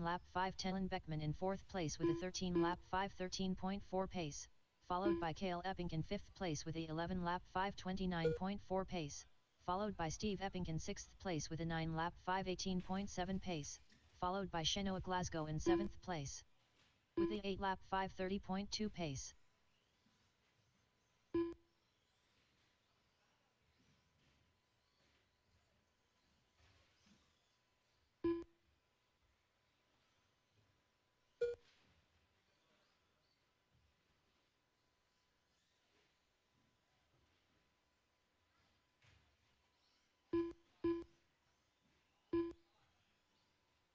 lap 5 Dylan Beckman in 4th place with a 13 lap 5:13.4 pace, followed by Cale Epping in 5th place with a 11 lap 5:29.4 pace, followed by Steve Epping in 6th place with a 9 lap 5:18.7 pace, followed by Shenoa Glasgow in 7th place with a 8 lap 5:30.2 pace.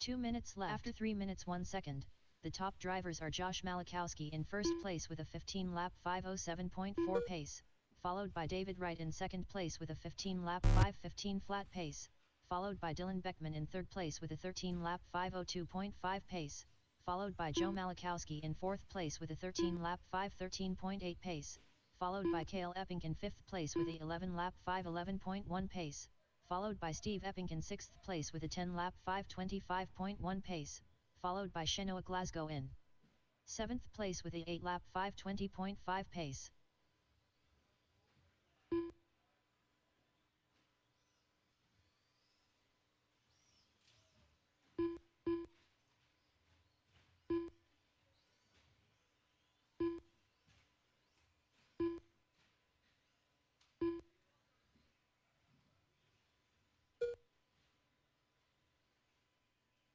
Two minutes left. After 3 minutes 1 second, the top drivers are Josh Malachowski in 1st place with a 15 lap 5:07.4 pace, followed by David Wright in 2nd place with a 15 lap 5:15 flat pace, followed by Dylan Beckman in 3rd place with a 13 lap 5:02.5 pace, followed by Joe Malachowski in 4th place with a 13 lap 5:13.8 pace, followed by Cale Epping in 5th place with a 11 lap 5:11.1 pace, followed by Steve Epping in 6th place with a 10 lap 5:25.1 pace, followed by Shenoa Glasgow in 7th place with a 8 lap 5:20.5 pace.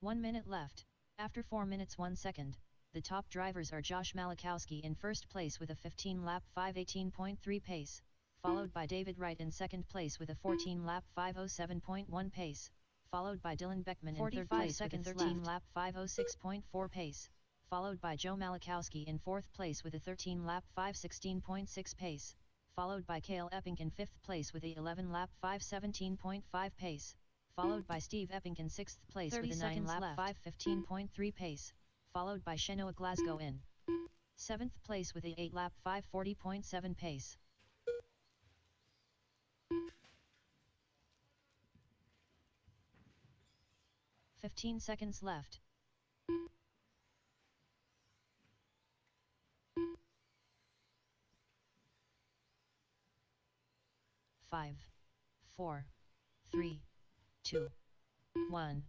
One minute left. After 4 minutes 1 second, the top drivers are Josh Malachowski in 1st place with a 15 lap 5:18.3 pace, followed by David Wright in 2nd place with a 14 lap 5:07.1 pace, followed by Dylan Beckman in 3rd place with a 13 lap 5:06.4 pace, followed by Joe Malachowski in 4th place with a 13 lap 5:16.6 pace, followed by Cale Epping in 5th place with a 11 lap 5:17.5 pace, followed by Steve Epping in 6th place with a 9 lap 5:15.3 pace, followed by Shenoa Glasgow in 7th place with a 8 lap 5:40.7 pace. "15 seconds left. Five, 4, 3, 2, 1.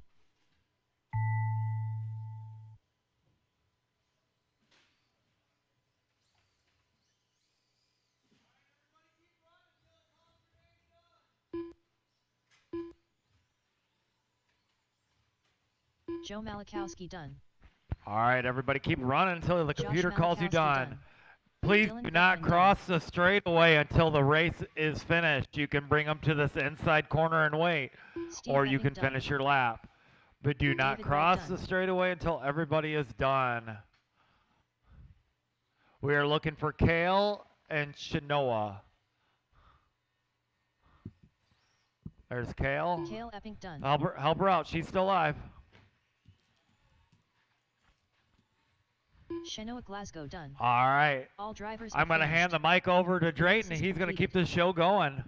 Joe Malachowski done. All right, everybody keep running until the computer calls you done. Please Dylan do not Beckman cross the straightaway until the race is finished. You can bring them to this inside corner and wait, Steve or you Epping can done. finish your lap. But do not David cross Wright the done. straightaway until everybody is done. We are looking for Cale and Shenoa. There's Cale. Cale Epping done. Help her out. She's still alive. Shenoa Glasgow done. All right. All drivers I'm going to hand the mic over to Drayton. He's going to keep this show going.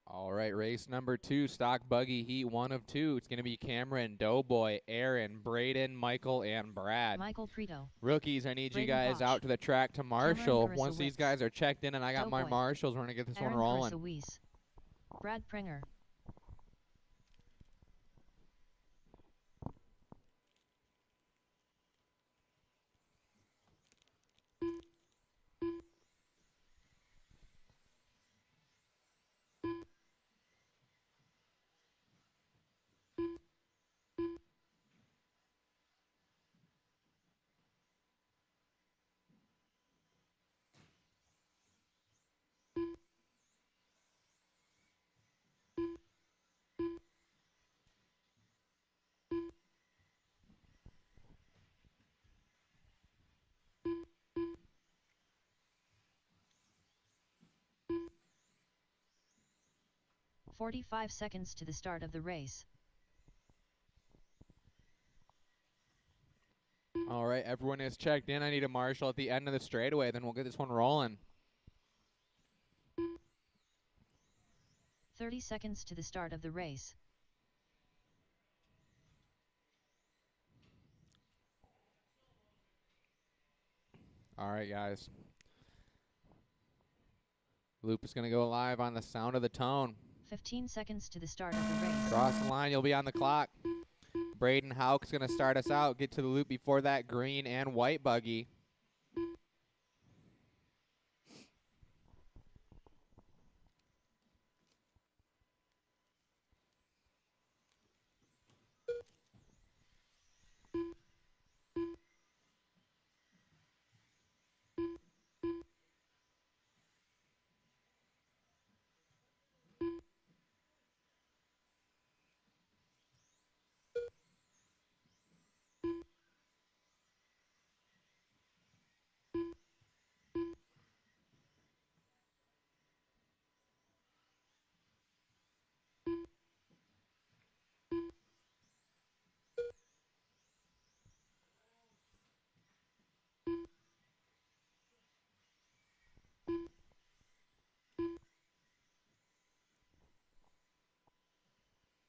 All right, race number 2, stock buggy heat 1 of 2. It's going to be Cameron, Doughboy, Aaron, Braden, Michael, and Brad. Michael Preto. Rookies, I need Braden you guys Bosch. out to the track to marshal. Cameron Once these guys are checked in and I got Doughboy. my marshals, we're going to get this Aaron one rolling. Weiss. Brad Prenger. 45 seconds to the start of the race. All right, everyone is checked in. I need a marshal at the end of the straightaway, then we'll get this one rolling. 30 seconds to the start of the race. All right, guys. Loop is going to go live on the sound of the tone. 15 seconds to the start of the race. Cross the line, you'll be on the clock. Braden Hauk's going to start us out. Get to the loop before that green and white buggy.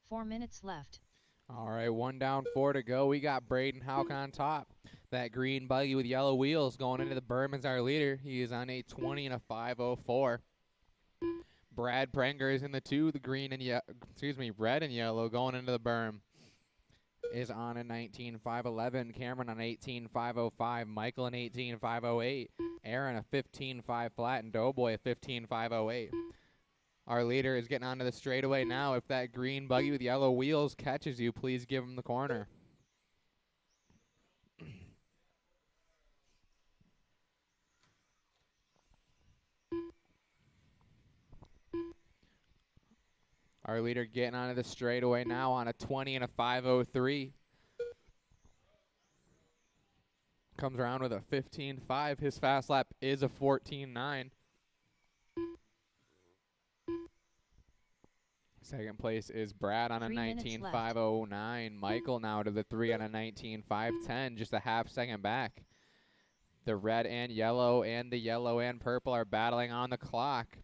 Four minutes left. All right, 1 down, 4 to go. We got Braden Hauk on top. That green buggy with yellow wheels going into the berm is our leader. He is on a 20 and a 5:04. Brad Prenger is in the 2. The green and red and yellow going into the berm is on a 19.511. Cameron on 18.505. Michael an 18.508. Aaron a 15.5 flat and Doughboy a 15.508. Our leader is getting onto the straightaway now. If that green buggy with yellow wheels catches you, please give him the corner. Our leader getting onto the straightaway now on a 20 and a 5:03. Comes around with a 15.5. His fast lap is a 14.9. Second place is Brad on a 19.509. Michael now to the 3 on a 19.510, just a half second back. The red and yellow and the yellow and purple are battling on the clock.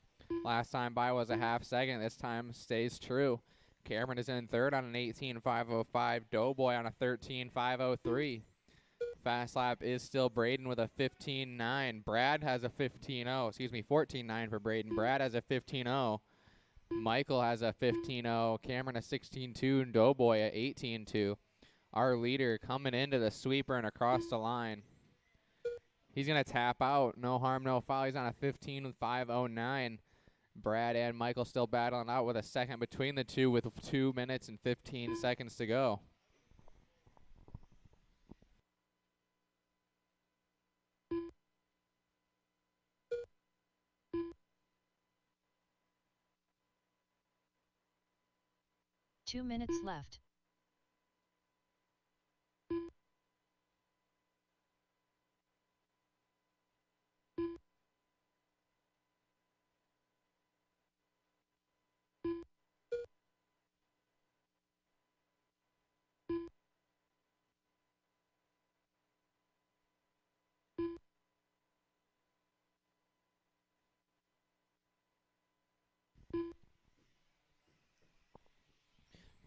Last time by was a half second. This time stays true. Cameron is in third on an 18.505. Doughboy on a 13.503. Fast lap is still Braden with a 15.9. Brad has a 14.9 for Braden. Brad has a 15.0. Michael has a 15.0, Cameron a 16.2, and Doughboy a 18.2. Our leader coming into the sweeper and across the line. He's going to tap out. No harm, no foul. He's on a 15.509. Brad and Michael still battling out with a second between the two with 2 minutes and 15 seconds to go. Two minutes left.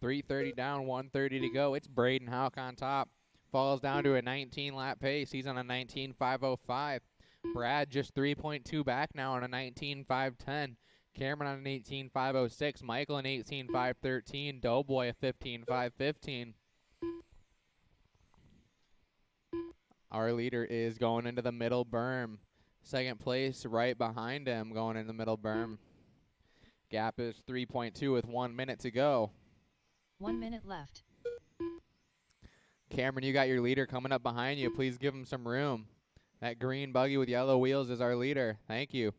.330 down, 130 to go. It's Braden Hauk on top. Falls down to a 19-lap pace. He's on a 19.505. Brad just 3.2 back now on a 19.510. Cameron on an 18.506. Michael an 18.513. Doughboy a 15.515. Our leader is going into the middle berm. Second place right behind him going in the middle berm. Gap is 3.2 with 1 minute to go. 1 minute left. Cameron, you got your leader coming up behind you. Please give him some room. That green buggy with yellow wheels is our leader. Thank you.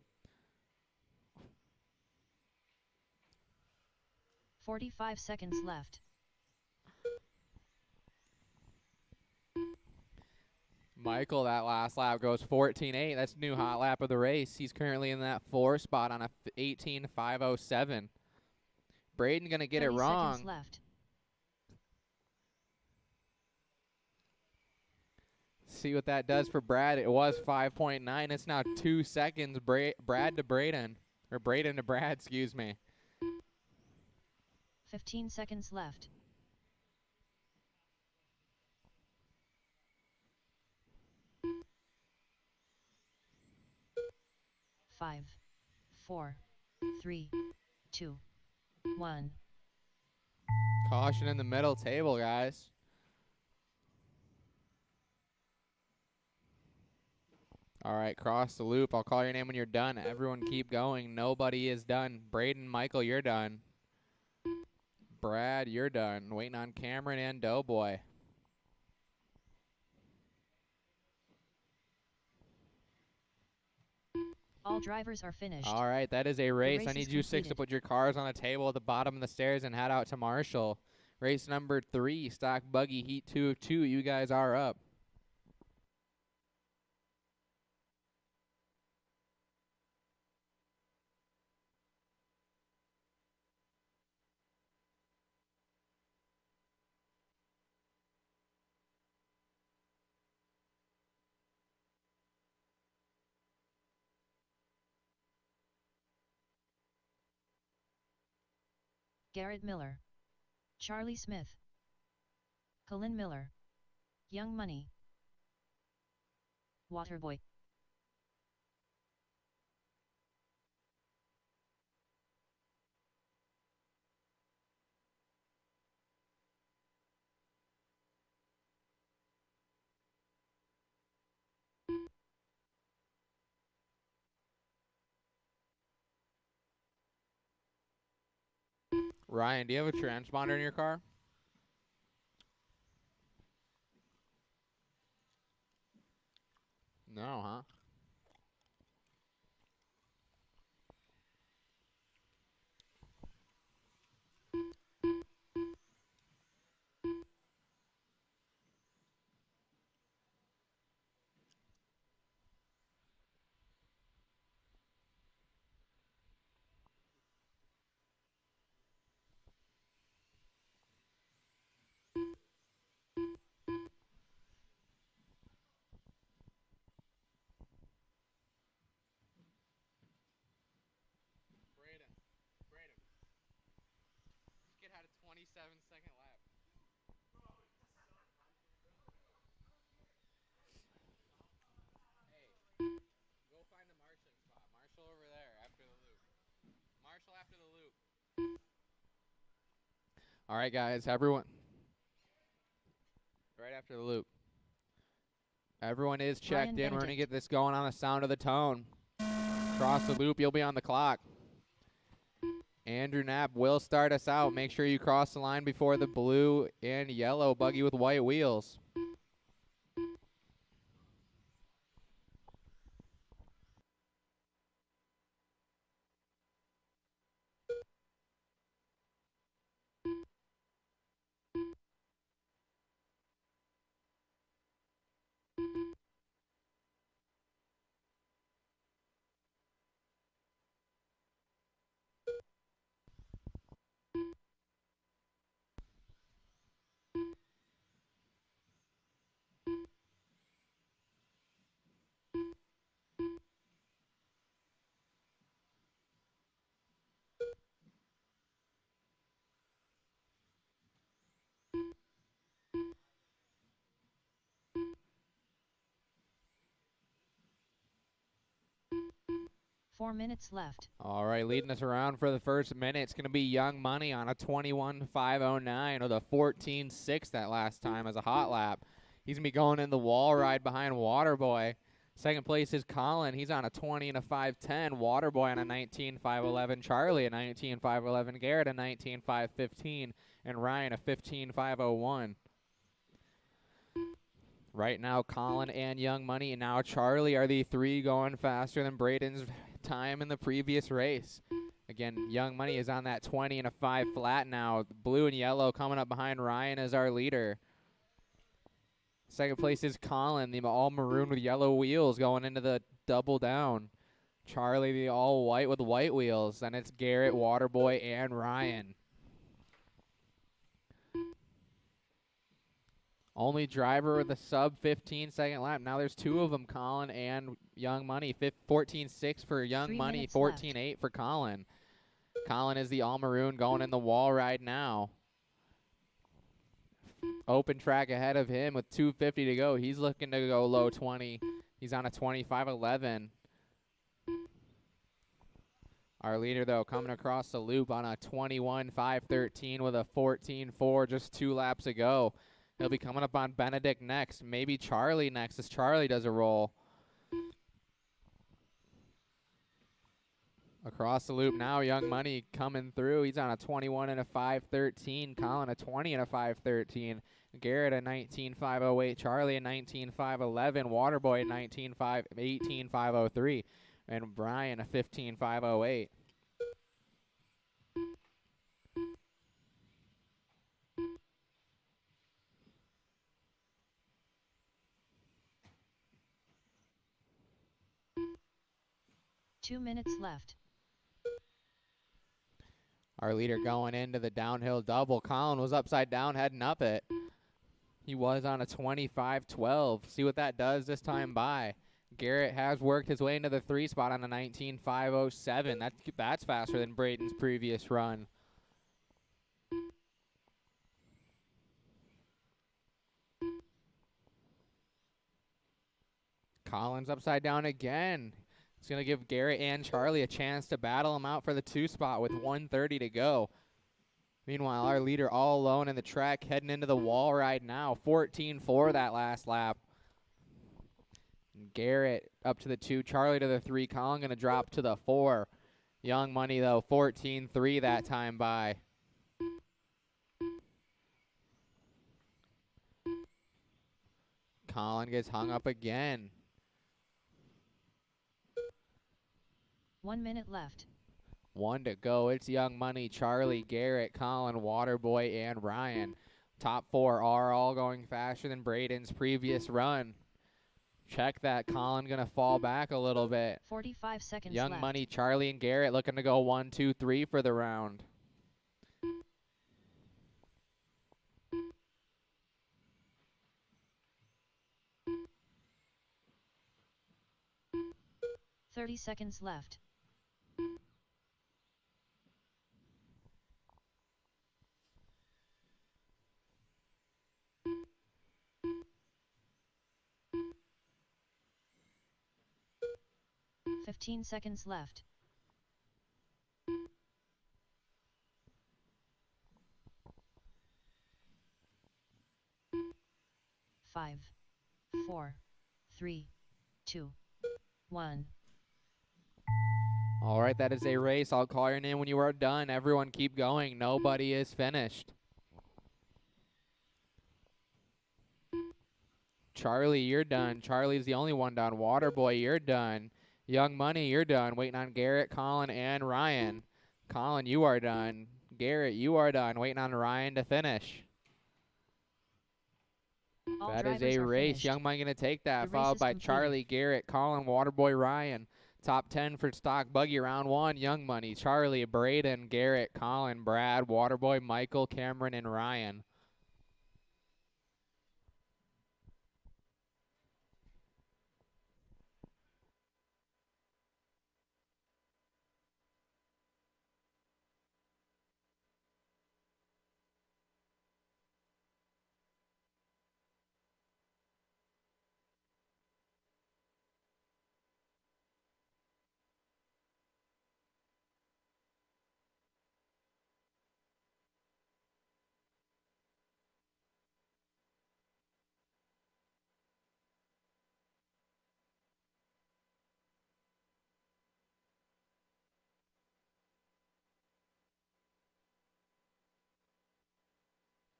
45 seconds left. Michael, that last lap goes 14.8. That's new hot lap of the race. He's currently in that 4 spot on a 18.507. Braden going to get it 30 wrong. seconds left. See what that does for Brad. It was 5.9. It's now 2 seconds. Brad to Braden. Or Braden to Brad, excuse me. 15 seconds left. 5, 4, 3, 2, 1. Caution in the middle table, guys. All right, cross the loop. I'll call your name when you're done. Everyone keep going. Nobody is done. Braden, Michael, you're done. Brad, you're done. Waiting on Cameron and Doughboy. All drivers are finished. All right, that is a race. I race need is you six to completed. put your cars on the table at the bottom of the stairs and head out to Marshall. Race number 3, Stock Buggy Heat 2 of 2. You guys are up. Garrett Miller, Charlie Smith, Colin Miller, Young Money, Waterboy. Ryan, do you have a transponder in your car? No, huh? Braden. This kid had a 27-second lap. Hey, go find the Marshall spot. Marshall over there after the loop. Marshall after the loop. All right, guys, everyone. Right after the loop. Everyone is checked in. We're going to get this going on the sound of the tone. Cross the loop, you'll be on the clock. Andrew Knapp will start us out. Make sure you cross the line before the blue and yellow buggy with white wheels. Four minutes left. All right, leading us around for the first minute, it's going to be Young Money on a 21.509 with a 14.6 that last time as a hot lap. He's going to be going in the wall ride behind Waterboy. Second place is Colin. He's on a 20 and a 5.10. Waterboy on a 19.511. Charlie a 19.511. Garrett a 19.515. And Ryan a 15.501. Right now, Colin and Young Money and now Charlie are the three going faster than Braden's time in the previous race. Again, Young Money is on that 20 and a 5 flat now. Blue and yellow coming up behind Ryan as our leader. Second place is Colin, the all maroon with yellow wheels going into the double down. Charlie, the all white with white wheels. Then it's Garrett, Waterboy, and Ryan. Only driver with a sub 15-second lap. Now there's two of them, Colin and Young Money. 14.6 for Young Money, 14.8 for Colin. Colin is the all maroon going in the wall ride now. Open track ahead of him with 2:50 to go. He's looking to go low 20. He's on a 25.11. Our leader, though, coming across the loop on a 21.513 with a 14.4 just 2 laps ago. He'll be coming up on Benedict next. Maybe Charlie next as Charlie does a roll. Across the loop now, Young Money coming through. He's on a 21 and a 513. Colin a 20 and a 513. Garrett a 19.508. Charlie a 19.511. Waterboy a 18.503. And Brian a 15.508. Two minutes left. Our leader going into the downhill double. Colin was upside down heading up it. He was on a 25.12. See what that does this time by. Garrett has worked his way into the 3 spot on a 19.507. That's faster than Braden's previous run. Colin's upside down again. It's going to give Garrett and Charlie a chance to battle him out for the 2 spot with 1:30 to go. Meanwhile, our leader all alone in the track heading into the wall ride now. 14.4 that last lap. Garrett up to the 2, Charlie to the 3, Colin going to drop to the 4. Young Money, though, 14.3 that time by. Colin gets hung up again. 1 minute left. 1 to go. It's Young Money, Charlie, Garrett, Colin, Waterboy, and Ryan. Top 4 are all going faster than Braden's previous run. Check that. Colin going to fall back a little bit. 45 seconds Young left. Money, Charlie, and Garrett looking to go 1, 2, 3 for the round. "30 seconds left. "15 seconds left. 5, 4, 3, 2, 1. All right, that is a race. I'll call your name when you are done. Everyone keep going. Nobody is finished. Charlie, you're done. Charlie's the only one done. Waterboy, you're done. Young Money, you're done. Waiting on Garrett, Colin, and Ryan. Colin, you are done. Garrett, you are done. Waiting on Ryan to finish. All That is drivers a are race. finished. Young Money going to take The that, race followed is by completed. Charlie, Garrett, Colin, Waterboy, Ryan. Top 10 for stock buggy round 1. Young Money, Charlie, Braden, Garrett, Colin, Brad, Waterboy, Michael, Cameron, and Ryan.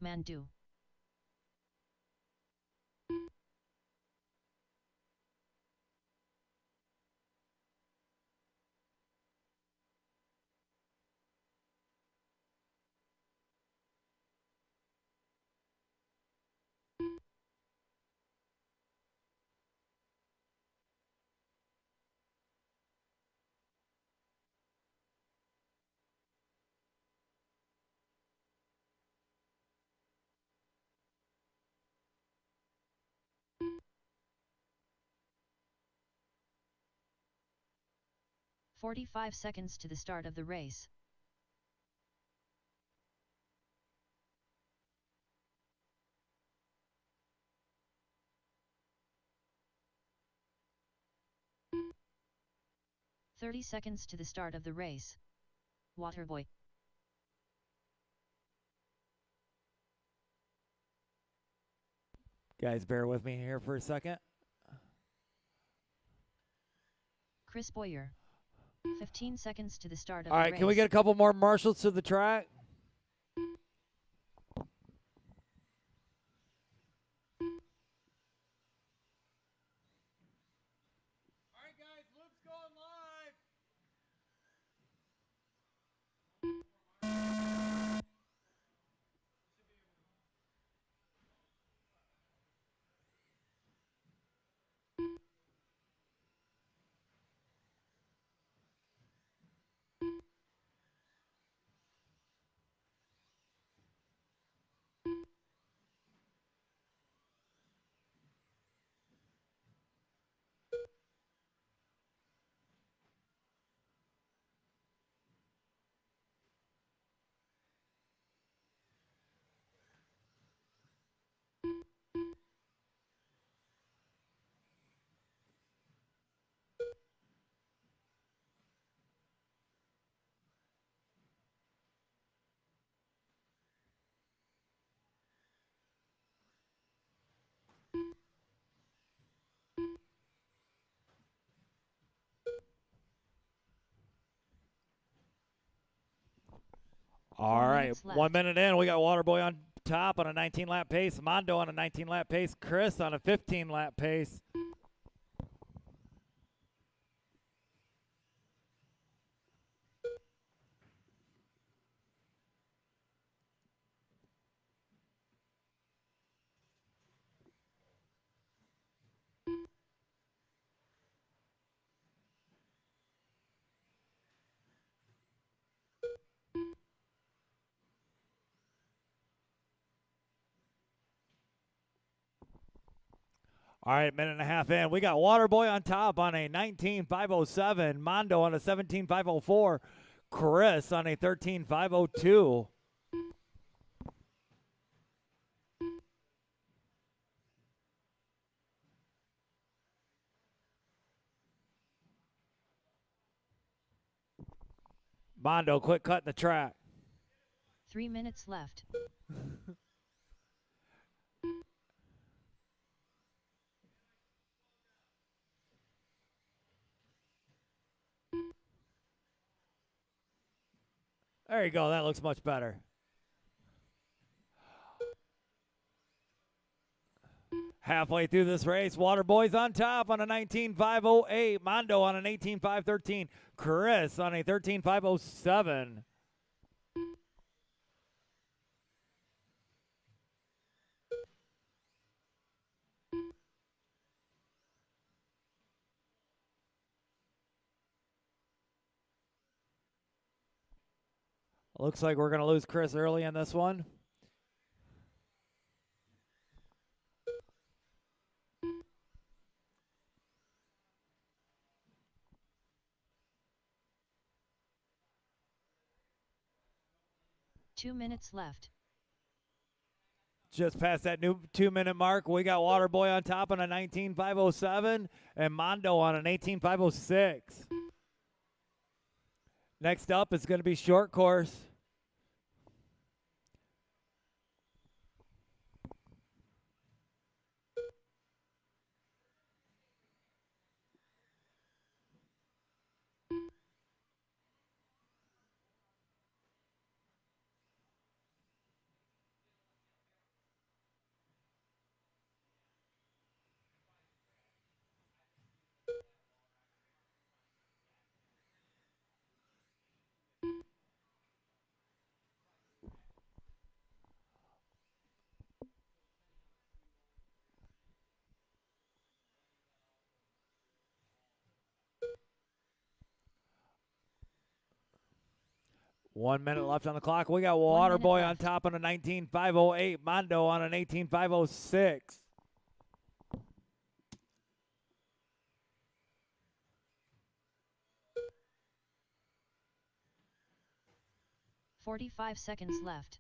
Mandu. 45 seconds to the start of the race. "30 seconds to the start of the race. Waterboy. Guys, bear with me here for a second. Chris Boyer. 15 seconds to the start of All the right, race. can we get a couple more marshals to the track? All right, 1 minute in, we got Waterboy on top on a 19-lap pace, Mondo on a 19-lap pace, Chris on a 15-lap pace. All right, minute and a half in. We got Waterboy on top on a 19.507, Mondo on a 17.504, Chris on a 13.502. Mondo, quick cut in the track. 3 minutes left. There you go. That looks much better. Halfway through this race, Waterboy's on top on a 19.508, Mondo on an 18.513, Chris on a 13.507. Looks like we're going to lose Chris early in this one. Two minutes left. Just past that new 2-minute mark, we got Waterboy on top on a 19.507 and Mondo on an 18.506. Next up is going to be short course. One minute left on the clock. We got Waterboy on top on a 19.508, Mondo on an 18.506. 45 seconds left.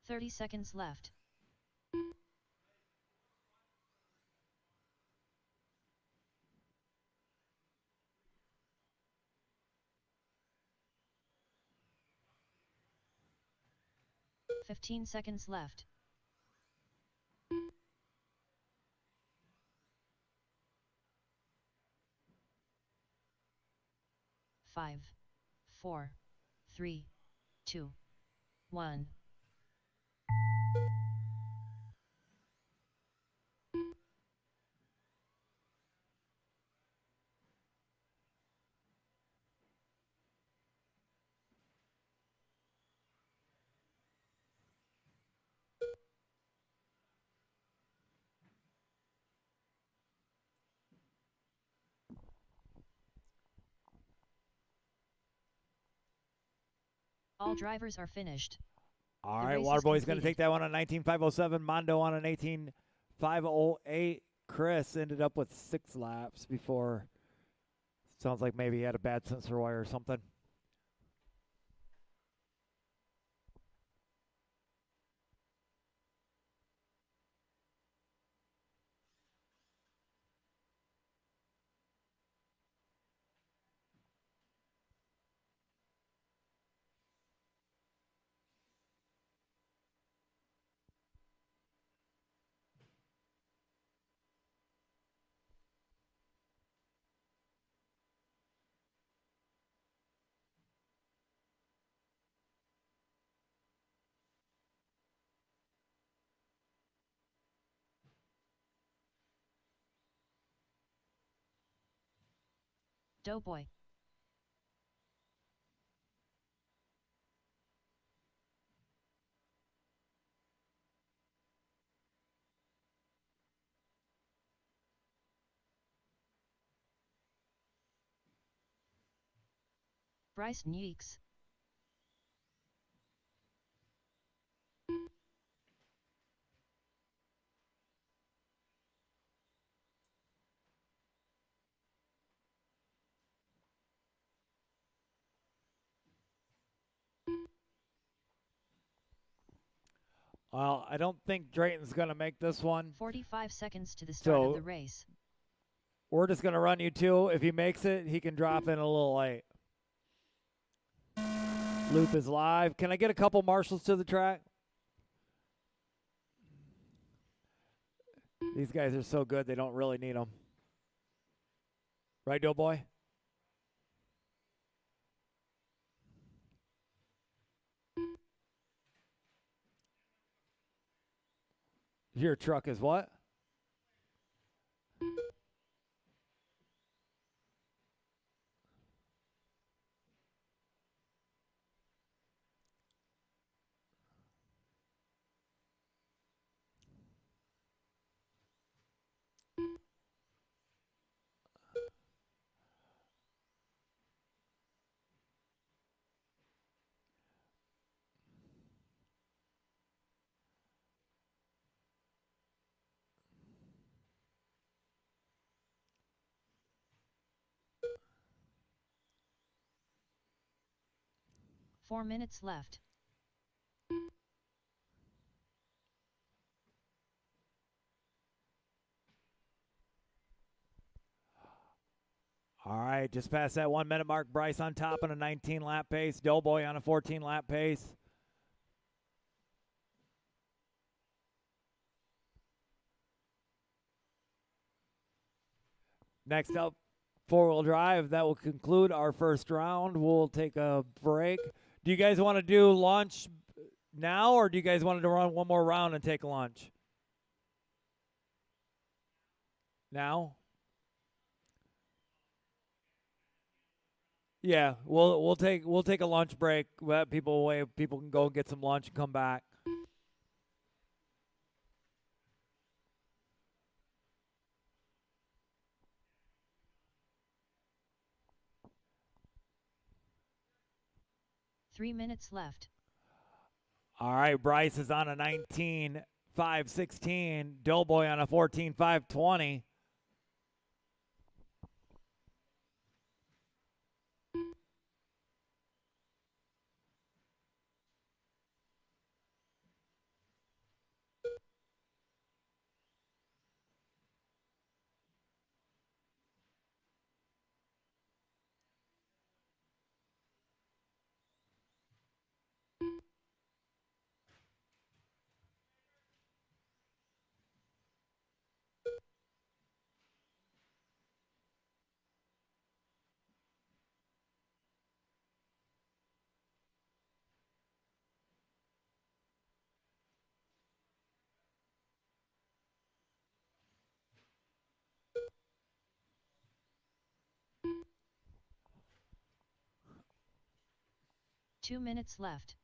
"30 seconds left. "15 seconds left. 5, 4, 3, 2, 1. All drivers are finished. All The right, race is Waterboy's going to completed. take that one on 19.507. Mondo on an 18.508. Chris ended up with 6 laps before. Sounds like maybe he had a bad sensor wire or something. Doughboy. Bryce Neeks. Well, I don't think Drayton's going to make this one. 45 seconds to the start of the race. We're just going to run you 2. If he makes it, he can drop in a little late. Loop is live. Can I get a couple marshals to the track? These guys are so good, they don't really need them. Right, Doughboy? Your truck is what? Four minutes left. All right, just past that 1 minute mark. Bryce on top on a 19 lap pace. Doughboy on a 14 lap pace. Next up, 4-wheel drive. That will conclude our first round. We'll take a break. Do you guys want to do launch now, or do you guys want to run one more round and take lunch? Now? Yeah, we'll take a lunch break. Let people away. People can go and get some lunch and come back. Three minutes left. All right, Bryce is on a 19.516. Doughboy on a 14.520. Two minutes left.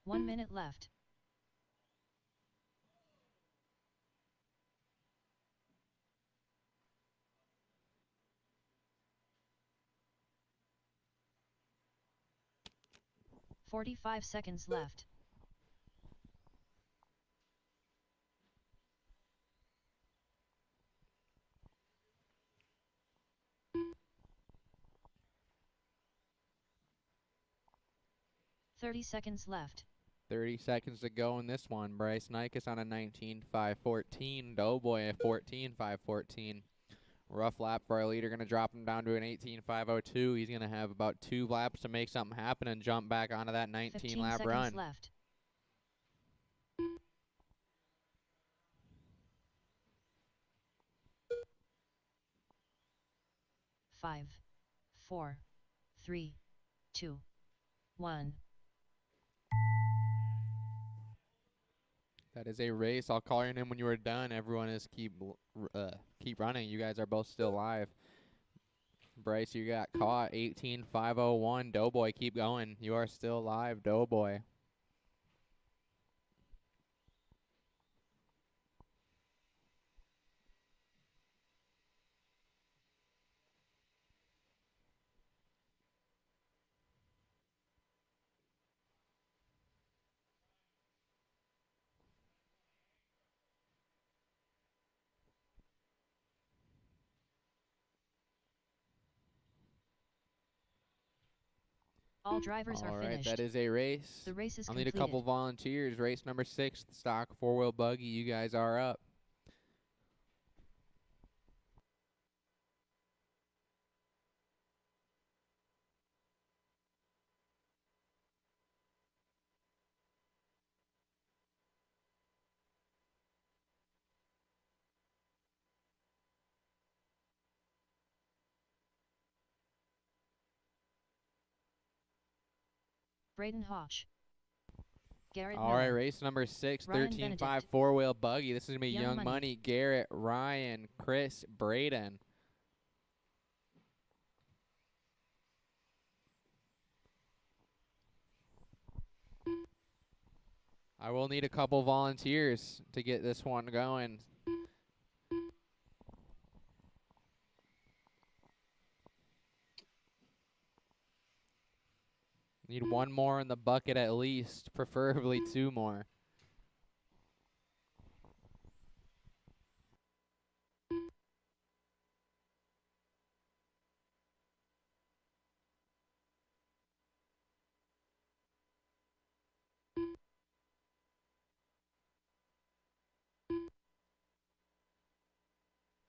One minute left. "45 seconds left. "30 seconds left. 30 seconds to go in this one. Bryce Nykus on a 19.514. Doughboy a 14.514. Rough lap for our leader. Going to drop him down to an 18.502. He's going to have about 2 laps to make something happen and jump back onto that 19-lap 15 run. seconds left. 5, 4, 3, 2, 1. That is a race. I'll call your name when you are done. Everyone is keep running. You guys are both still live. Bryce, you got caught. 18.501. Doughboy, keep going. You are still live, Doughboy. All drivers are finished. All right, that is a race. The race is I'll completed. need a couple volunteers. Race number 6, the stock 4-wheel buggy. You guys are up. Braden Hodge. Garrett All right, Miller. race number 6, Ryan 13.5 Benedict. 4-wheel buggy. This is going to be Young Young Money. Money, Garrett, Ryan, Chris, Braden. I will need a couple volunteers to get this one going. Need one more in the bucket at least, preferably 2 more.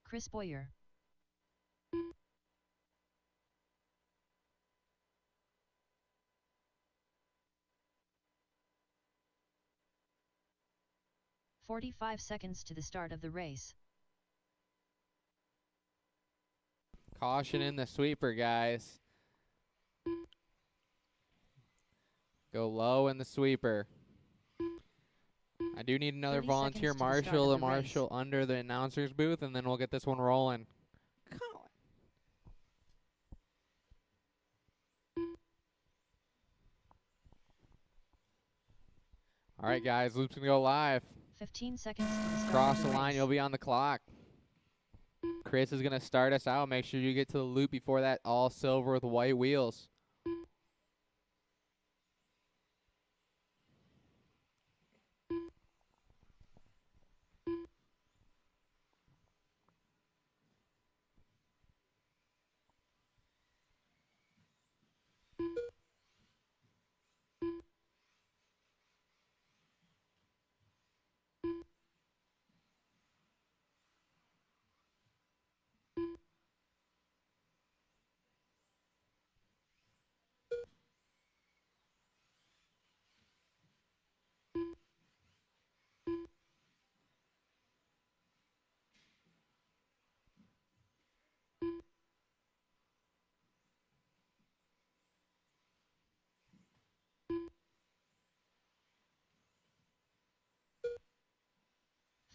Chris Boyer. "45 seconds to the start of the race. Caution in the sweeper, guys. Go low in the sweeper. I do need another 30 volunteer seconds to the start marshal of to the race. marshal under the announcer's booth, and then we'll get this one rolling. All right, guys, loop's going to go live. 15 seconds to the start Cross of the the line, race. you'll be on the clock. Chris is going to start us out. Make sure you get to the loop before that all silver with white wheels.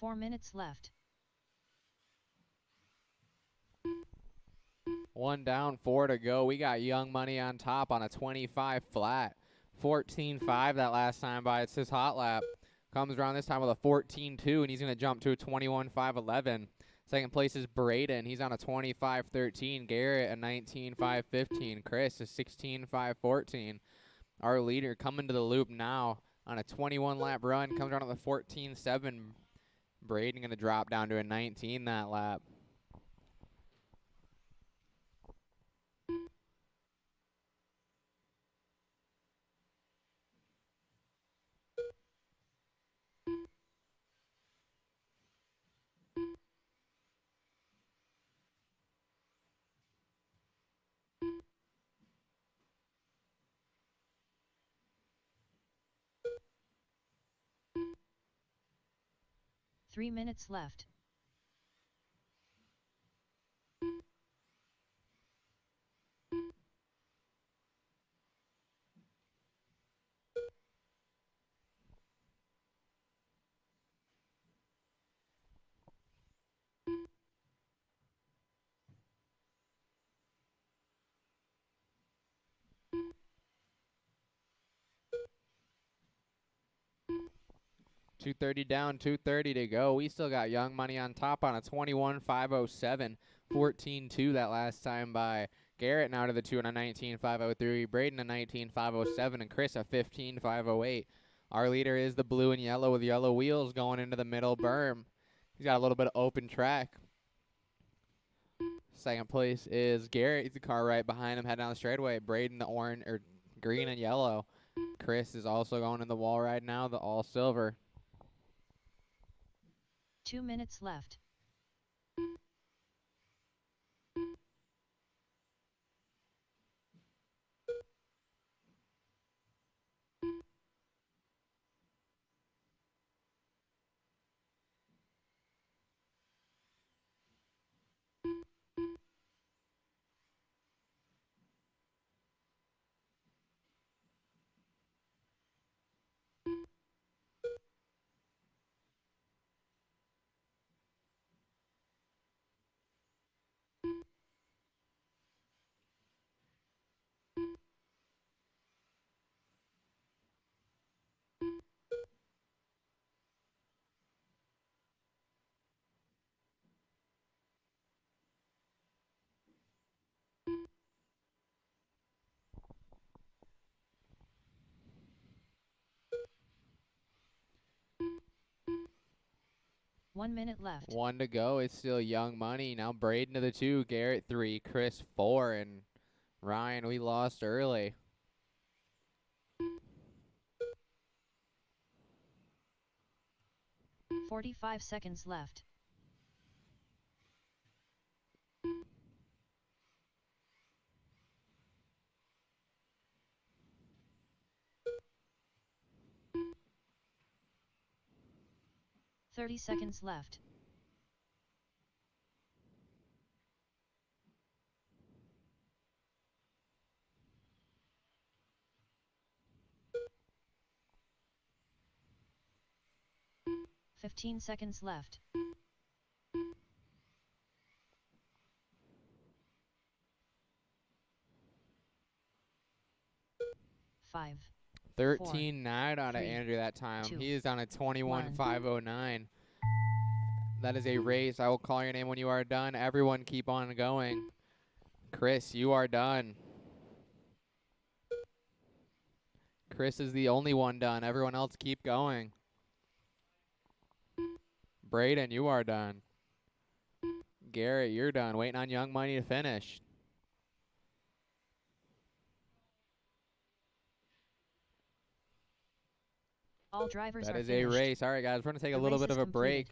Four minutes left. 1 down, 4 to go. We got Young Money on top on a 25 flat. 14.5 that last time by. It's his hot lap. Comes around this time with a 14.2, and he's going to jump to a 21.511. Second place is Braden. He's on a 25.13. Garrett, a 19.515. Chris, a 16.514. Our leader coming to the loop now on a 21-lap run. Comes around with a 14.7. Braden going to drop down to a 19 that lap. Three minutes left. $230 down, $230 to go. We still got Young Money on top on a 21.507. 14.2 that last time by. Garrett now to the 2 on a 19.503. Braden a 19.507. And Chris a 15.508. Our leader is the blue and yellow with yellow wheels going into the middle berm. He's got a little bit of open track. Second place is Garrett. The car right behind him heading down the straightaway. Braden the orange or green and yellow. Chris is also going in the wall ride now, the all silver. 2 minutes left. One minute left. 1 to go. It's still Young Money. Now Braden to the 2, Garrett 3, Chris 4, and Ryan, we lost early. "45 seconds left. 30 seconds left. "15 seconds left. 5, 13.9 out of 3, Andrew that time. 2, He is on a 21.509. That is a race. I will call your name when you are done. Everyone keep on going. Chris, you are done. Chris is the only one done. Everyone else keep going. Braden, you are done. Garrett, you're done. Waiting on Young Money to finish. All drivers That are is finished. a race. All right, guys, we're going to take a little bit of a completed. break.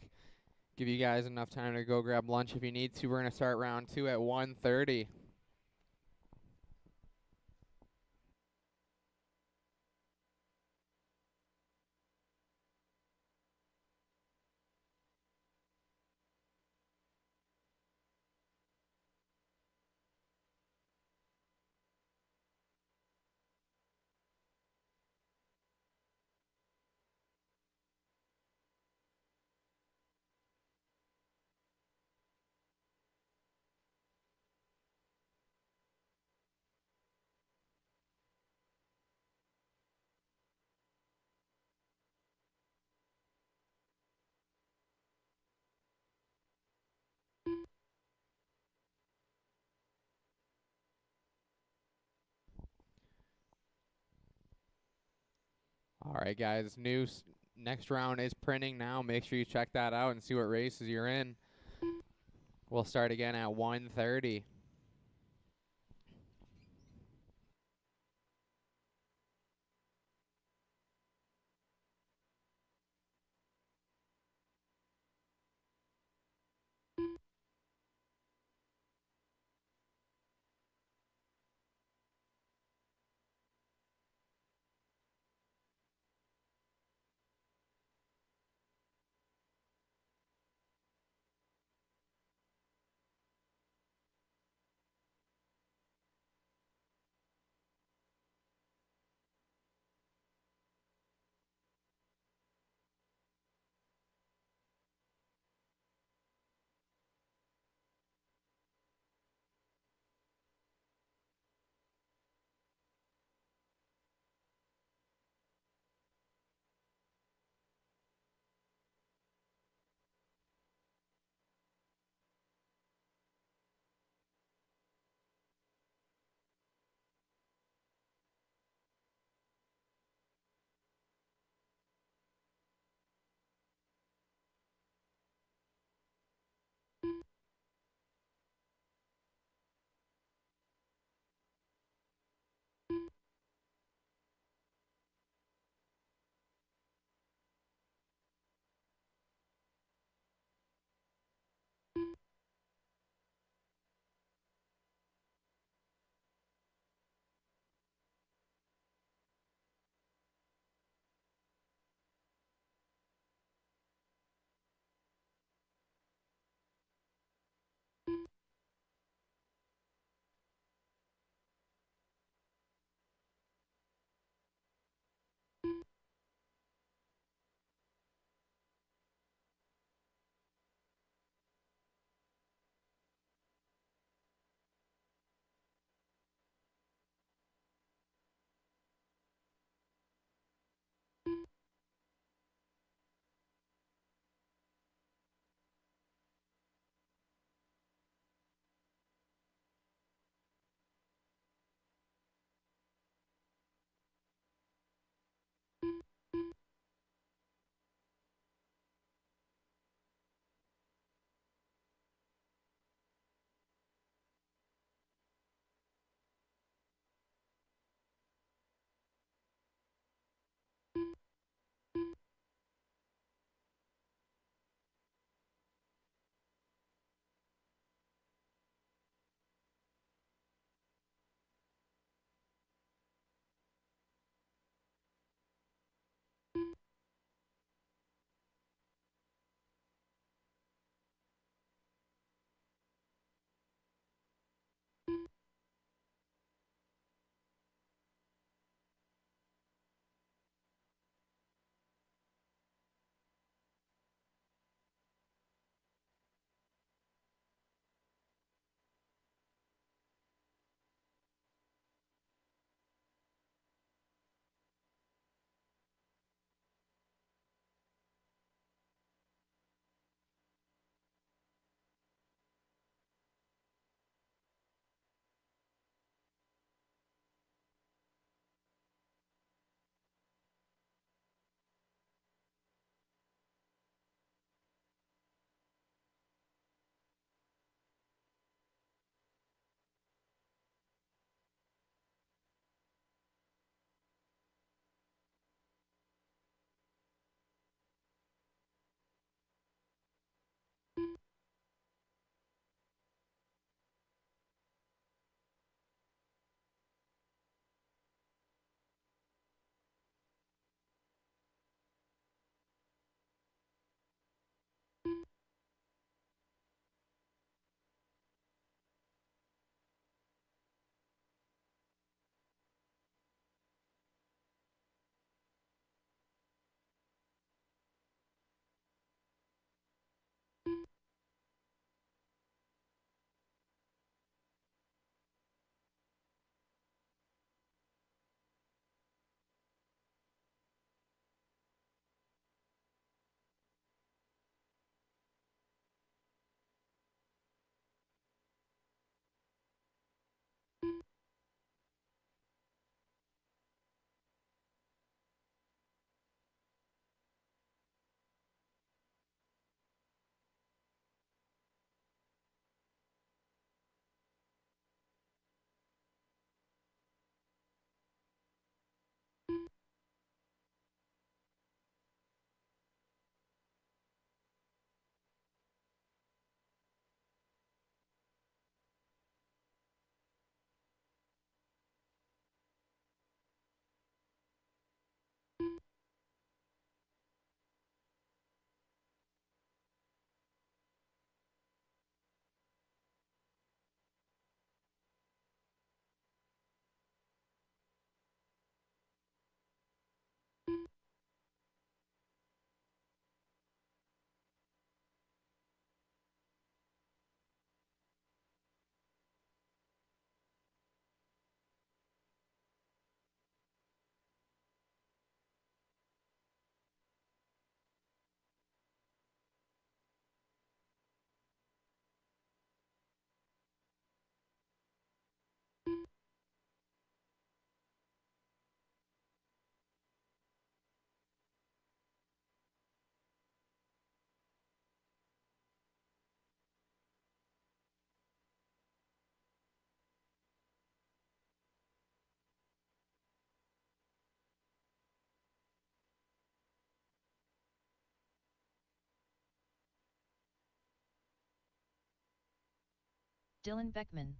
Give you guys enough time to go grab lunch if you need to. We're going to start round 2 at 1:30. All right, guys, next round is printing now. Make sure you check that out and see what races you're in. We'll start again at 1:30. Dylan Beckman.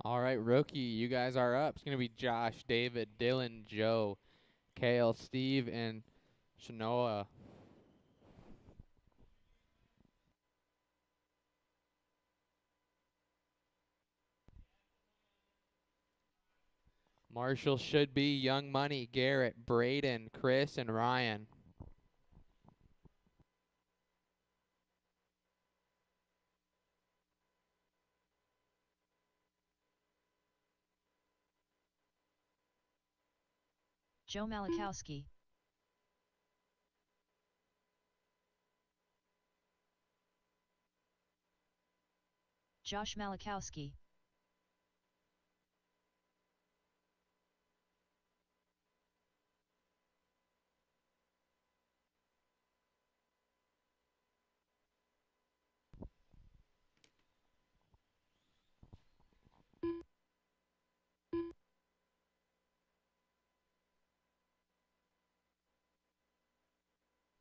All right, rookie, you guys are up. It's going to be Josh, David, Dylan, Joe, Kale, Steve, and Shanoa. Marshall should be Young Money, Garrett, Braden, Chris, and Ryan. Joe Malachowski. Josh Malachowski.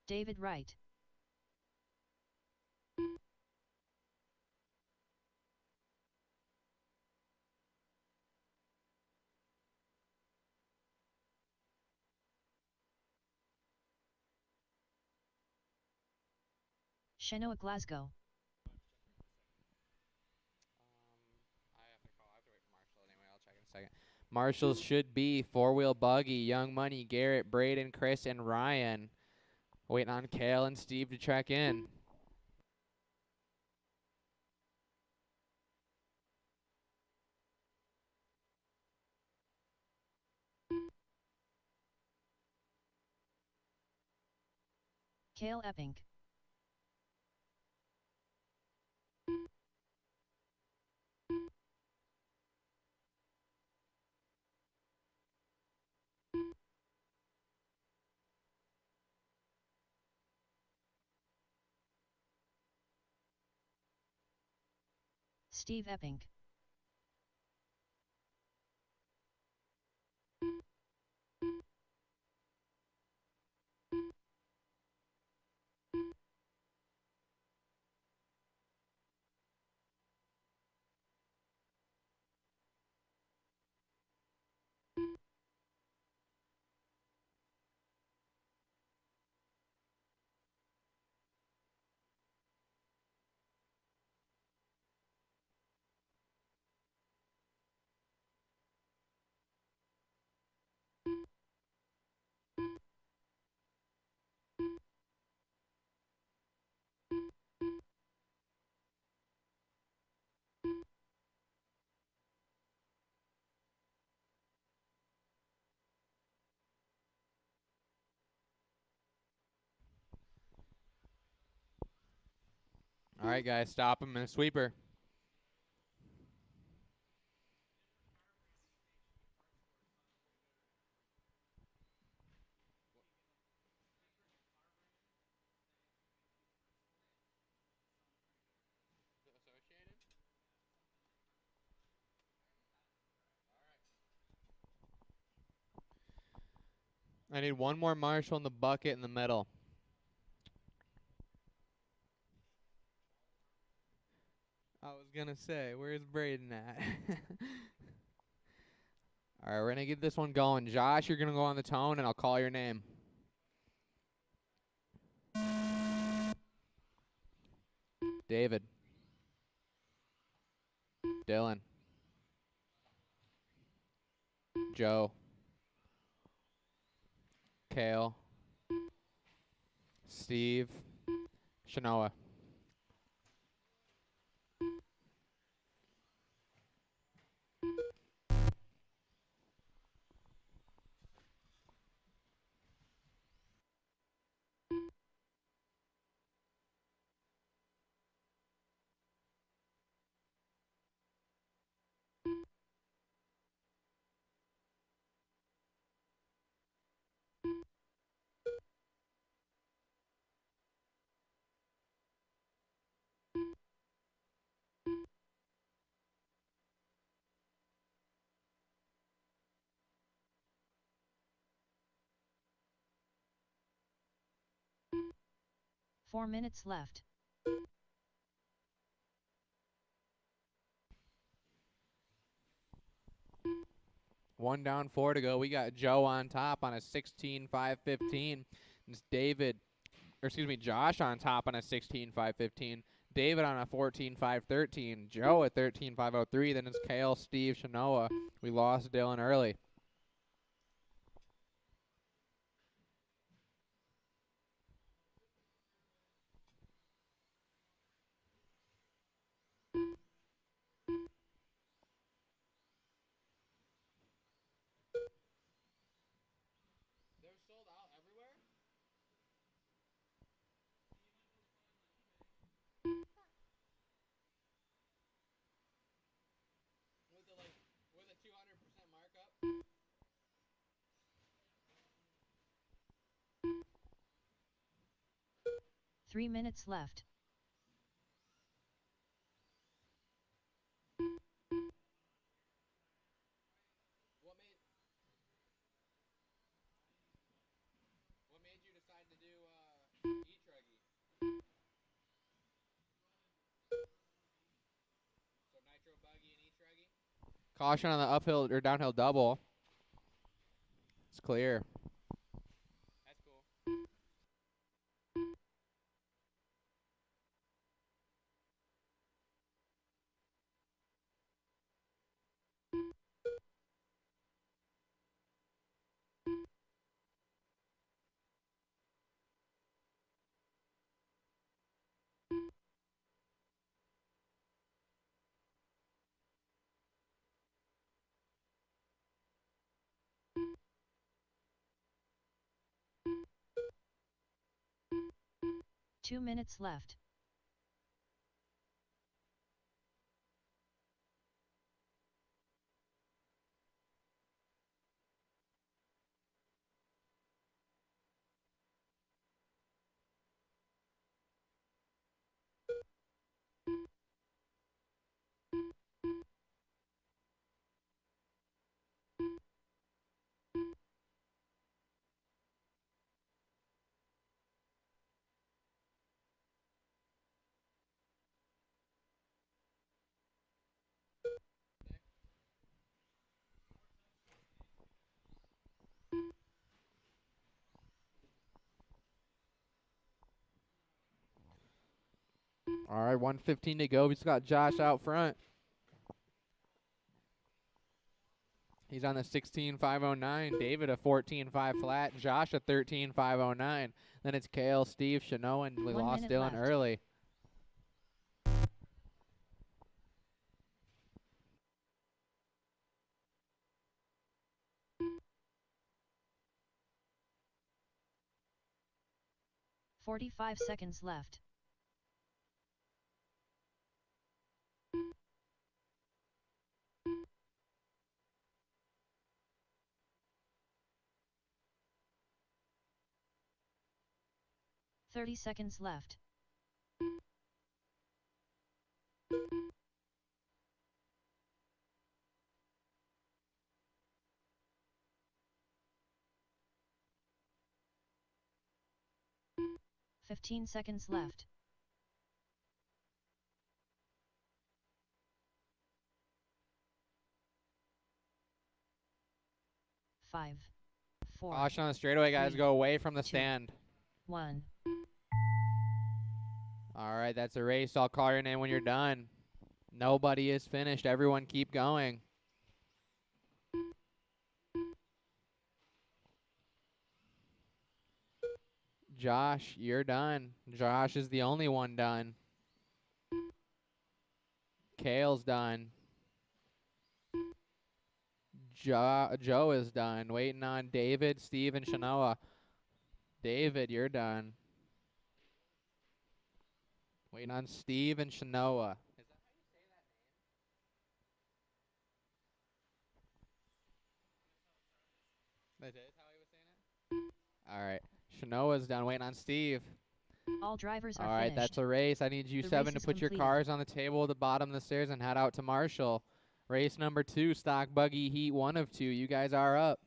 David Wright. Shanoa Glasgow. I have to wait for Marshall anyway. I'll check in a second. Marshall should be Four-Wheel Buggy, Young Money, Garrett, Braden, Chris, and Ryan. Waiting on Kale and Steve to check in. Kale Epping. Steve Epping. All right, guys, stop him in a sweeper. I need one more Marshall in the bucket in the middle. I was going to say, where's Braden at? All right, we're going to get this one going. Josh, you're going to go on the tone, and I'll call your name. David. Dylan. Joe. Kale. Steve. Shanoa. Four minutes left. 1 down, 4 to go. We got Joe on top on a 16.515. It's Josh on top on a 16.515. David on a 14.513. Joe at 13.503. Then it's Kale, Steve, Shanoa. We lost Dylan early. They're sold out everywhere? With a 200% markup? 3 minutes left. What made you decide to do e-truggy? So nitro buggy and e-truggy? Caution on the uphill or downhill double. It's clear. That's cool. Two minutes left. All right, 1:15 to go. We just got Josh out front. He's on the 16.509. David a 14.5 flat. Josh a 13.509. Then it's Kale, Steve, Shano, and we lost Dylan early. $45 seconds left. $30 seconds left. $15 seconds left. 5, 4. Caution on the straightaway, guys. 3, Go away from the 2, stand. 1. All right, that's a race. I'll call your name when you're done. Nobody is finished. Everyone keep going. Josh, you're done. Josh is the only one done. Kale's done. Joe is done. Waiting on David, Steve, and Shanoa. David, you're done. Waiting on Steve and Shanoa. Is that how you say that name? That is how he was saying it? All right. Shanoa's done. Waiting on Steve. All drivers are All right, finished. that's a race. I need you The 7 race to is put your completed. cars on the table at the bottom of the stairs and head out to Marshall. Race number 2, Stock Buggy Heat 1 of 2. You guys are up.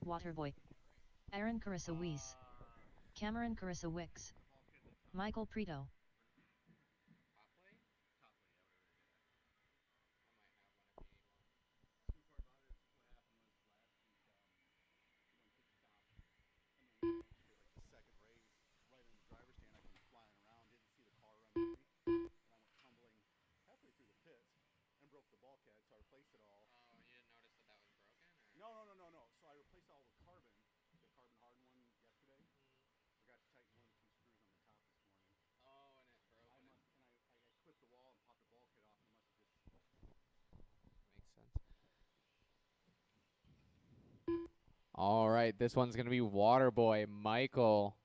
Waterboy. Aaron Carissa Weiss. Cameron Carissa Wicks. Michael Preto. All right, this one's going to be Waterboy, Michael,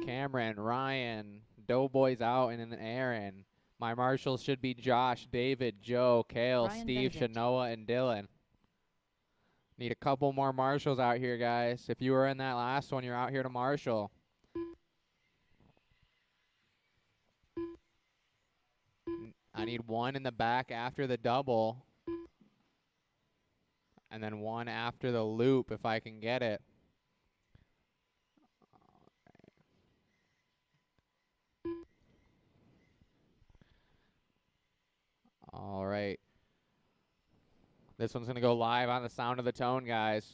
Cameron, Ryan, Doughboy's out, and then Aaron. My marshals should be Josh, David, Joe, Kale, Ryan Steve, Benedict. Shanoa, and Dylan. Need a couple more marshals out here, guys. If you were in that last one, you're out here to marshal. I need one in the back after the double. And then one after the loop if I can get it. All right. This one's going to go live on the Sound of the Tone, guys.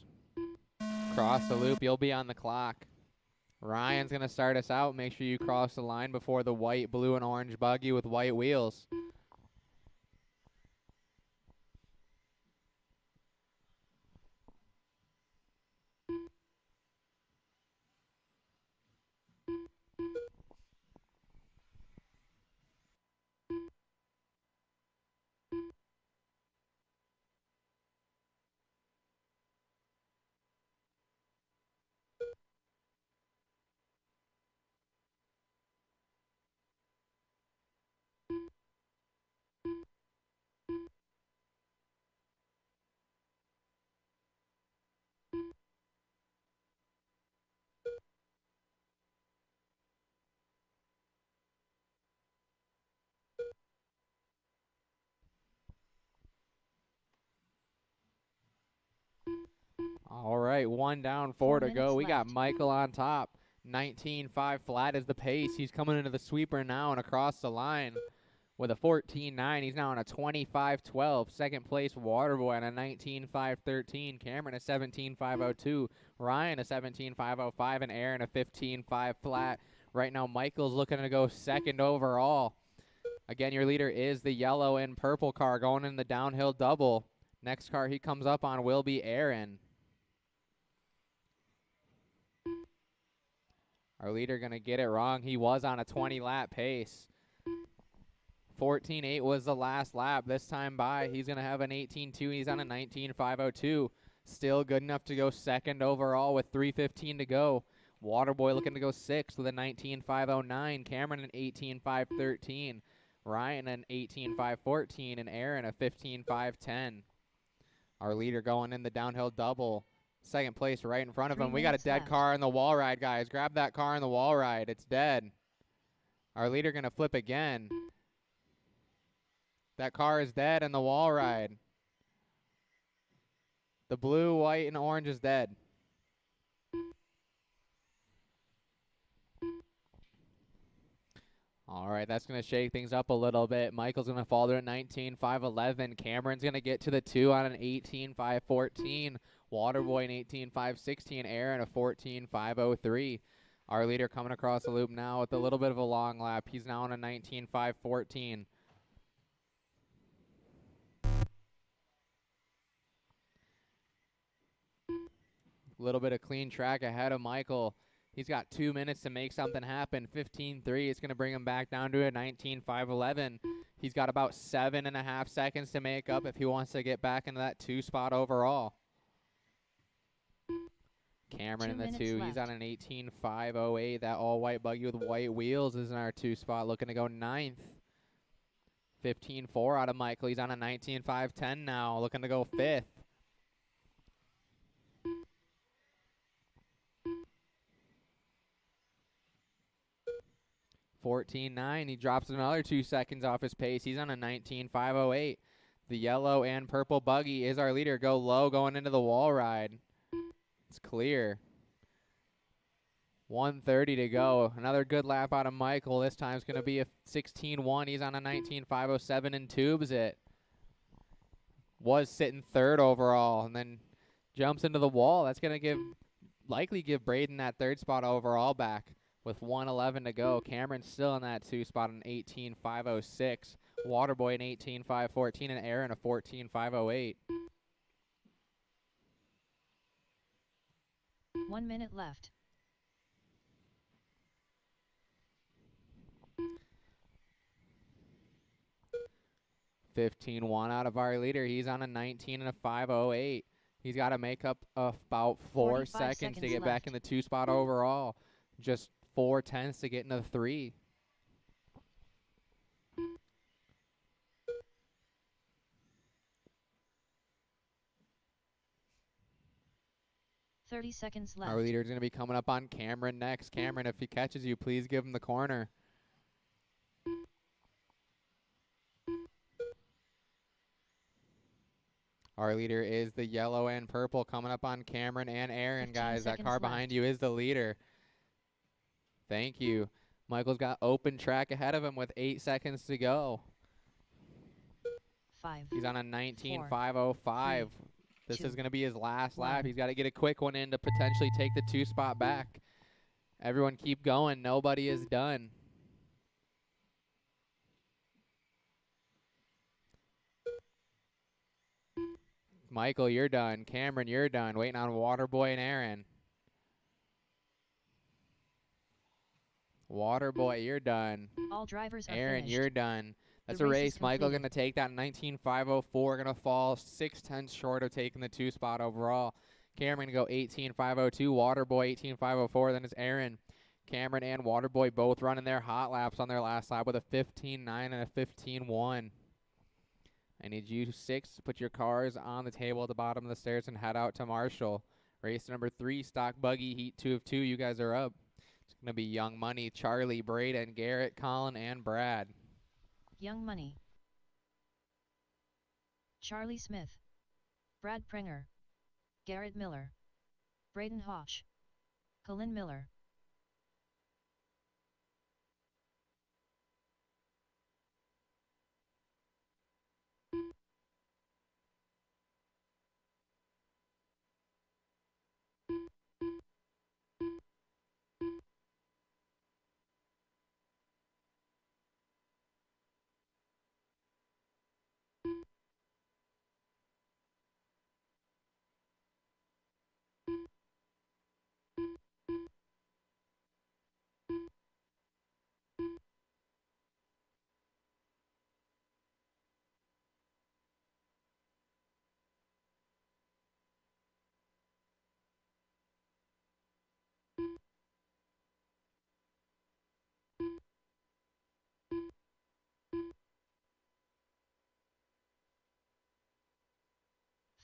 Cross the loop. You'll be on the clock. Ryan's going to start us out. Make sure you cross the line before the white, blue, and orange buggy with white wheels. All right, one down, 4 to go. We got Michael on top. 19.5 flat is the pace. He's coming into the sweeper now and across the line with a 14.9. He's now on a 25.12. Second place, Waterboy on a 19.513. Cameron a 17.502. Ryan a 17.505. And Aaron a 15.5 flat. Right now, Michael's looking to go second overall. Again, your leader is the yellow and purple car going in the downhill double. Next car he comes up on will be Aaron. Our leader going to get it wrong. He was on a 20-lap pace. 14.8 was the last lap. This time by, he's going to have an 18.2. He's on a 19.502. Still good enough to go second overall with 3:15 to go. Waterboy looking to go sixth with a 19.509. Cameron an 18.513. Ryan an 18.514. And Aaron a 15.510. Our leader going in the downhill double. Second place right in front of him. We got a dead car in the wall ride, guys. Grab that car in the wall ride. It's dead. Our leader going to flip again. That car is dead in the wall ride. The blue, white, and orange is dead. All right, that's going to shake things up a little bit. Michael's going to fall there at 19.511. Cameron's going to get to the 2 on an 18.514. Waterboy an 18.516. Aaron a 14.503. Our leader coming across the loop now with a little bit of a long lap. He's now on a 19.514. A little bit of clean track ahead of Michael. He's got 2 minutes to make something happen. 15.3. It's going to bring him back down to a 19.511. He's got about 7.5 seconds to make up if he wants to get back into that 2 spot overall. Cameron in the 2. He's on an 18.508. That all-white buggy with white wheels is in our 2 spot, looking to go 9th. 15.4 out of Michael. He's on a 19.510 now, looking to go 5th. 14.9. He drops another 2 seconds off his pace. He's on a 19.508. The yellow and purple buggy is our leader. Go low going into the wall ride. It's clear. 1:30 to go. Another good lap out of Michael. This time it's going to be a 16-1. He's on a 19.507 and tubes it. Was sitting third overall and then jumps into the wall. That's going to likely give Braden that third spot overall back with 1:11 to go. Cameron's still in that 2 spot in 18.506. Waterboy in 18.514 and Aaron a 14.508. 1 minute left. $15.1 out of our leader. He's on a 19 and a 508. He's got to make up about 4 seconds to get back in the 2 spot overall. Just 4/10 to get into the 3. $30 left. Our leader is going to be coming up on Cameron next. Cameron, if he catches you, please give him the corner. Our leader is the yellow and purple coming up on Cameron and Aaron, guys. That car behind you is the leader. Thank you. Michael's got open track ahead of him with 8 seconds to go. 5. He's on a 19.505. This is going to be his last lap. He's got to get a quick one in to potentially take the 2 spot back. Everyone keep going. Nobody is done. Michael, you're done. Cameron, you're done. Waiting on Waterboy and Aaron. Waterboy, you're done. All drivers are Aaron, finished. you're done. That's The a race race. is Michael completed. going to take that 19.504. Going to fall 6/10 short of taking the 2 spot overall. Cameron going to go 18.502. Waterboy 18.504. Then it's Aaron. Cameron and Waterboy both running their hot laps on their last lap with a 15.9 and a 15.1. I need you 6 to put your cars on the table at the bottom of the stairs and head out to Marshall. Race number 3, stock buggy, heat 2 of 2. You guys are up. It's going to be Young Money, Charlie, Braden, Garrett, Colin, and Brad. Young Money. Charlie Smith. Brad Prenger. Garrett Miller. Braden Hoch. Colin Miller.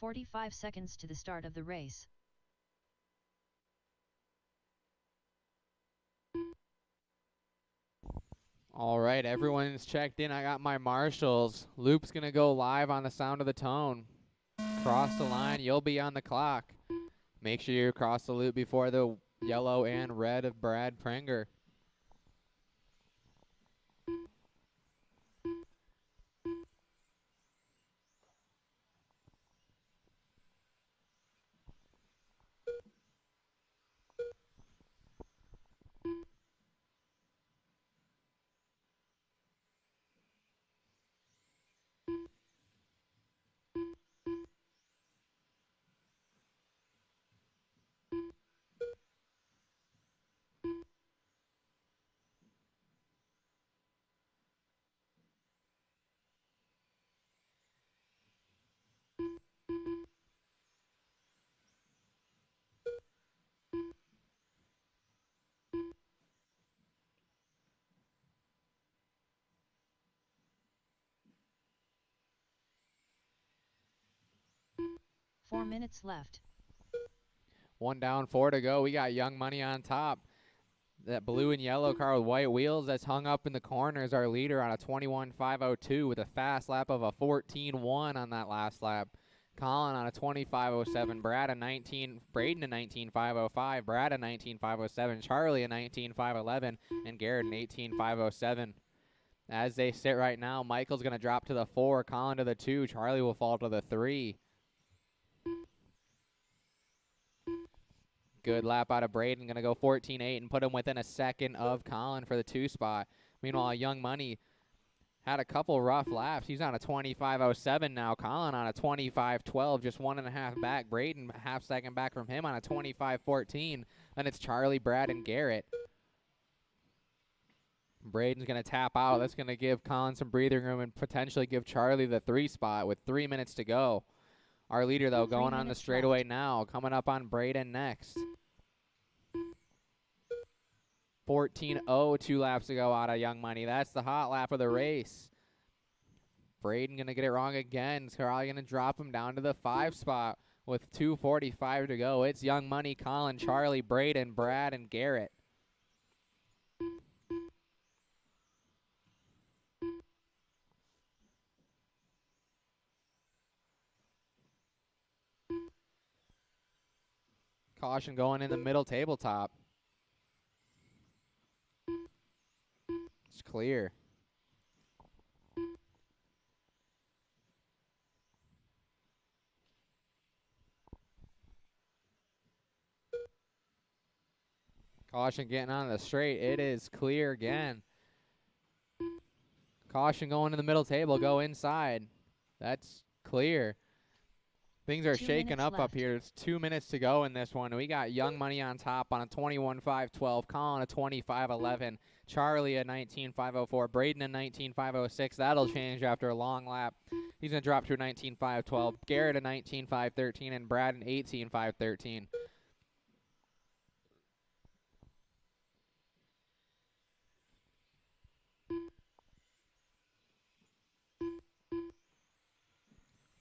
"45 seconds to the start of the race. All right, everyone's checked in. I got my marshals. Loop's going to go live on the sound of the tone. Cross the line. You'll be on the clock. Make sure you cross the loop before the yellow and red of Brad Prenger. Four minutes left. 1 down, 4 to go. We got Young Money on top. That blue and yellow car with white wheels that's hung up in the corner is our leader on a 21.502 with a fast lap of a 14.1 on that last lap. Colin on a 25.07. Brad a 19. Braden a 19.505. Brad a 19.507. Charlie a 19.511. And Garrett an 18.507. As they sit right now, Michael's going to drop to the 4. Colin to the 2. Charlie will fall to the 3. Good lap out of Braden. Going to go 14.8 and put him within a second of Colin for the 2 spot. Meanwhile, Young Money had a couple rough laps. He's on a 25.07 now. Colin on a 25.12, just 1.5 back. Braden half second back from him on a 25.14. Then it's Charlie, Brad, and Garrett. Braden's going to tap out. That's going to give Colin some breathing room and potentially give Charlie the 3 spot with 3 minutes to go. Our leader, though, going on the straightaway now. Coming up on Braden next. 14.0 2 laps to go out of Young Money. That's the hot lap of the race. Braden going to get it wrong again. It's probably going to drop him down to the 5 spot with 2:45 to go. It's Young Money, Colin, Charlie, Braden, Brad, and Garrett. Caution going in the middle tabletop. It's clear. Caution getting on the straight. It is clear again. Caution going to the middle table. Go inside. That's clear. Things are shaking up here. It's 2 minutes to go in this one. We got Young Money on top on a 21.512. Colin a 25.11. Charlie a 19.504. Braden a 19.506. That'll change after a long lap. He's going to drop to a 19.512. Garrett a 19.513. And Brad an 18.513.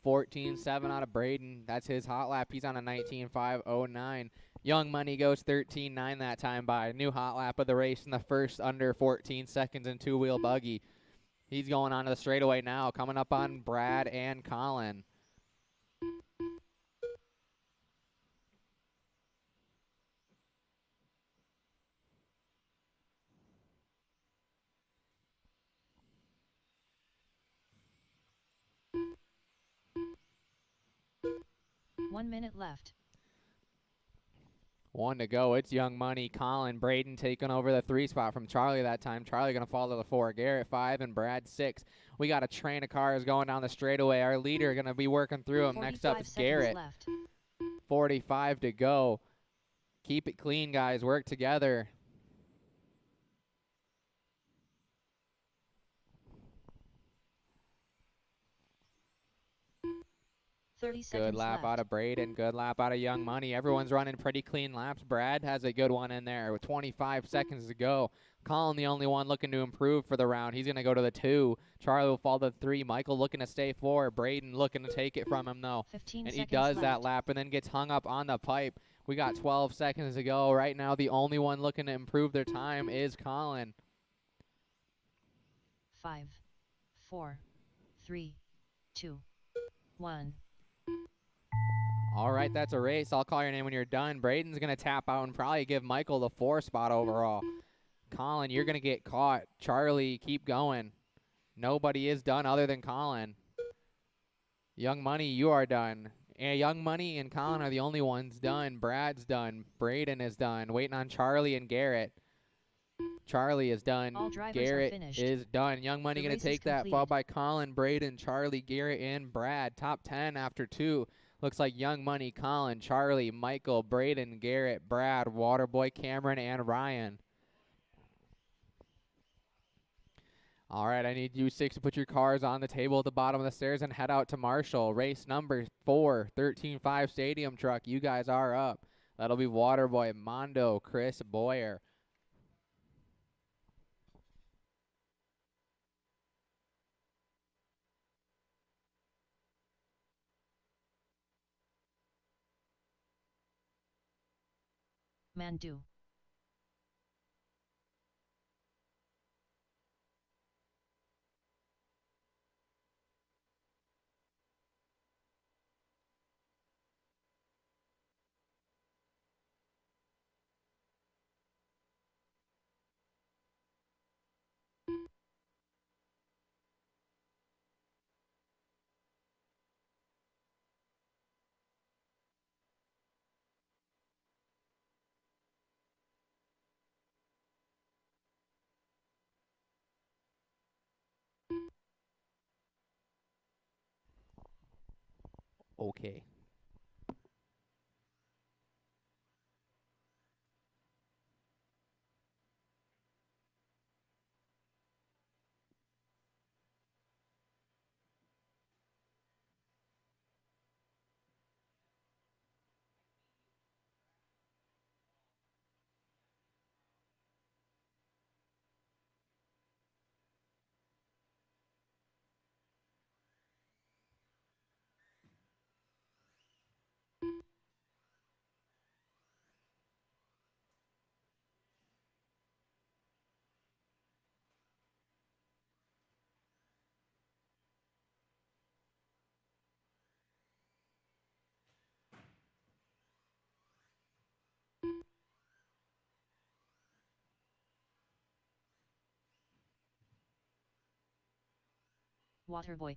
$14.7 out of Braden. That's his hot lap. He's on a 19.509. Young Money goes 13.9 that time by. New hot lap of the race in the first under 14 seconds in two-wheel buggy. He's going on to the straightaway now, coming up on Brad and Colin. One minute left. 1 to go. It's Young Money, Colin, Braden taking over the 3 spot from Charlie that time. Charlie going to fall to the 4. Garrett 5 and Brad 6. We got a train of cars going down the straightaway. Our leader going to be working through them. Next up is Garrett. Left. 45 to go. Keep it clean, guys. Work together. Good lap out of Braden. Good lap out of Young Money. Everyone's running pretty clean laps. Brad has a good one in there with 25 seconds to go. Colin, the only one looking to improve for the round. He's going to go to the 2. Charlie will fall to the 3. Michael looking to stay 4. Braden looking to take it from him, though. And he does that lap and then gets hung up on the pipe. We got 12 seconds to go. Right now, the only one looking to improve their time is Colin. 5, 4, 3, 2, 1. All right, that's a race. I'll call your name when you're done. Braden's going to tap out and probably give Michael the 4 spot overall. Colin, you're going to get caught. Charlie, keep going. Nobody is done other than Colin. Young Money, you are done. And Young Money and Colin are the only ones done. Brad's done. Braden is done. Waiting on Charlie and Garrett. Charlie is done. Garrett is done. Young Money going to take that, followed by Colin, Braden, Charlie, Garrett, and Brad. Top 10 after 2. Looks like Young Money, Colin, Charlie, Michael, Braden, Garrett, Brad, Waterboy, Cameron, and Ryan. All right, I need you 6 to put your cars on the table at the bottom of the stairs and head out to Marshall. Race number 4, 13.5 Stadium Truck. You guys are up. That'll be Waterboy, Mondo, Chris Boyer. Mandu. okay. Waterboy.